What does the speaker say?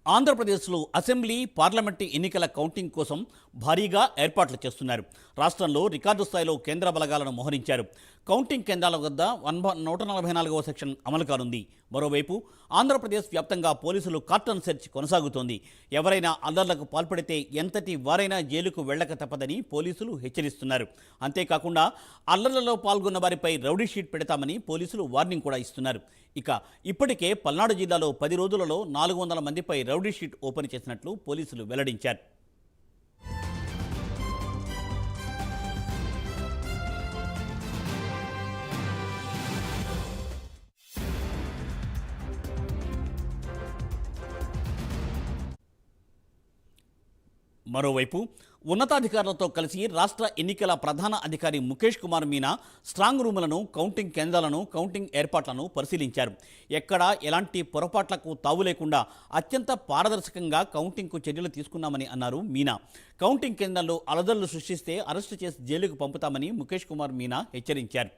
ఆంధ్రప్రదేశ్లో assembly parliament ఎన్నికల counting కోసం భారీగా ఏర్పాట్లు చేస్తున్నారు. రాష్ట్రంలో రికార్డు స్థాయిలో కేంద్ర బలగాలను మోహరించారు. కౌంటింగ్ కేంద్రాల వద్ద 144వ సెక్షన్ అమలు కానుంది. మరోవైపు ఆంధ్రప్రదేశ్ వ్యాప్తంగా పోలీసులు కార్టన్ సెర్చ్ కొనసాగుతోంది. ఎవరైనా అల్లర్లకు పాల్పడితే ఎంతటి వారైనా జైలుకు వెళ్లక తప్పదని పోలీసులు హెచ్చరిస్తున్నారు. అంతేకాకుండా అల్లర్లలో పాల్గొన్న వారిపై రౌడీ షీట్ పెడతామని పోలీసులు వార్నింగ్ కూడా ఇస్తున్నారు. ఇప్పటికే పల్నాడు జిల్లాలో 10 రోజులలో 400 మందిపై రౌడీ షీట్ ఓపెన్ చేసినట్లు పోలీసులు వెల్లడించారు. మరోవైపు ఉన్నతాధికారులతో కలిసి రాష్ట్ర ఎన్నికల ప్రధాన అధికారి ముఖేష్ కుమార్ మీనా స్ట్రాంగ్ రూములను, కౌంటింగ్ కేంద్రాలను, కౌంటింగ్ ఏర్పాట్లను పరిశీలించారు. ఎక్కడా ఎలాంటి పొరపాట్లకు తావు లేకుండా అత్యంత పారదర్శకంగా కౌంటింగ్కు చర్యలు తీసుకున్నామని అన్నారు మీనా. కౌంటింగ్ కేంద్రాల్లో అలజడులు సృష్టిస్తే అరెస్టు చేసి జైలుకు పంపుతామని ముఖేష్ కుమార్ మీనా హెచ్చరించారు.